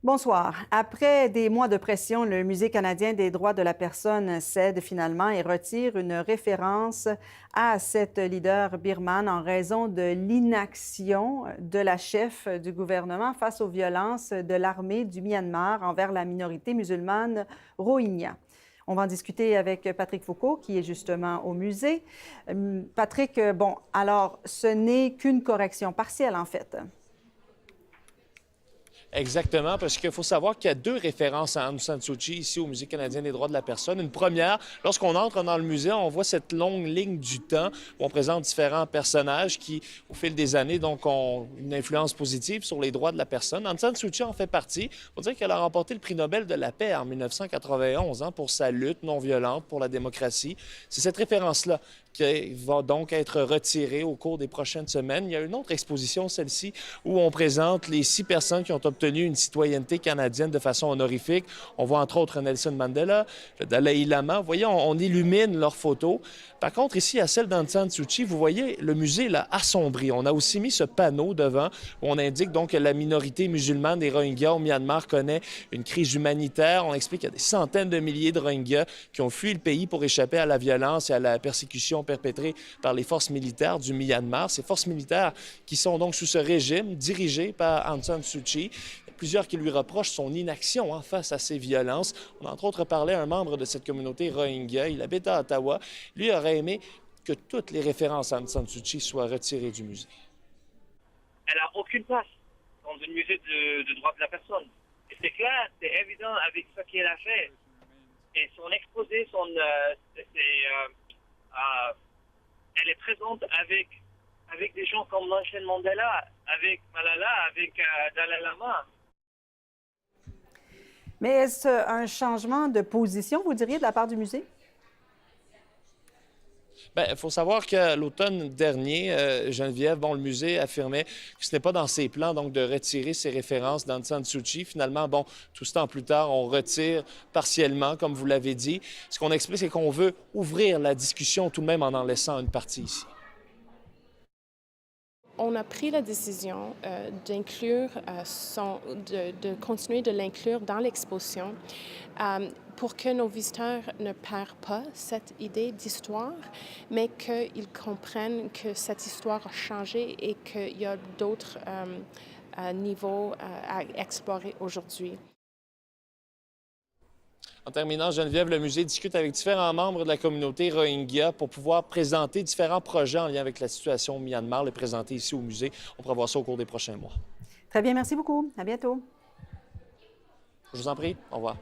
Bonsoir. Après des mois de pression, le Musée canadien des droits de la personne cède finalement et retire une référence à cette leader birmane en raison de l'inaction de la chef du gouvernement face aux violences de l'armée du Myanmar envers la minorité musulmane Rohingya. On va en discuter avec Patrick Foucault, qui est justement au musée. Patrick, bon, alors, ce n'est qu'une correction partielle, en fait. Exactement, parce qu'il faut savoir qu'il y a deux références à Aung San Suu Kyi ici au Musée canadien des droits de la personne. Une première, lorsqu'on entre dans le musée, on voit cette longue ligne du temps où on présente différents personnages qui, au fil des années, donc, ont une influence positive sur les droits de la personne. Aung San Suu Kyi en fait partie. On dirait qu'elle a remporté le prix Nobel de la paix en 1991 pour sa lutte non violente pour la démocratie. C'est cette référence-là qui va donc être retirée au cours des prochaines semaines. Il y a une autre exposition, celle-ci, où on présente les 6 personnes qui ont obtenu une citoyenneté canadienne de façon honorifique. On voit entre autres Nelson Mandela, le Dalai Lama. Vous voyez, on illumine leurs photos. Par contre, ici, à celle d'Aung San Suu Kyi, vous voyez, le musée l'a assombri. On a aussi mis ce panneau devant où on indique donc que la minorité musulmane des Rohingyas au Myanmar connaît une crise humanitaire. On explique qu'il y a des centaines de milliers de Rohingyas qui ont fui le pays pour échapper à la violence et à la persécution perpétrées par les forces militaires du Myanmar. Ces forces militaires qui sont donc sous ce régime dirigé par Aung San Suu Kyi. Il y a plusieurs qui lui reprochent son inaction face à ces violences. On a entre autres parlé à un membre de cette communauté Rohingya. Il habite à Ottawa. Lui aurait aimé que toutes les références à Aung San Suu Kyi soient retirées du musée. Elle n'a aucune place dans un musée de droits de la personne. Et c'est clair, c'est évident avec ce qu'elle a fait. Et son exposé, elle est présente avec des gens comme Nelson Mandela, avec Malala, avec Dalai Lama. Mais est-ce un changement de position, vous diriez, de la part du musée? Bien, il faut savoir que l'automne dernier, Geneviève, le musée affirmait que ce n'est pas dans ses plans donc de retirer ses références d'Aung San Suu Kyi. Finalement, tout ce temps plus tard, on retire partiellement, comme vous l'avez dit. Ce qu'on explique, c'est qu'on veut ouvrir la discussion tout de même en laissant une partie ici. On a pris la décision d'inclure de continuer de l'inclure dans l'exposition pour que nos visiteurs ne perdent pas cette idée d'histoire, mais qu'ils comprennent que cette histoire a changé et qu'il y a d'autres niveaux à explorer aujourd'hui. En terminant, Geneviève, le musée discute avec différents membres de la communauté Rohingya pour pouvoir présenter différents projets en lien avec la situation au Myanmar, les présenter ici au musée. On pourra voir ça au cours des prochains mois. Très bien, merci beaucoup. À bientôt. Je vous en prie. Au revoir.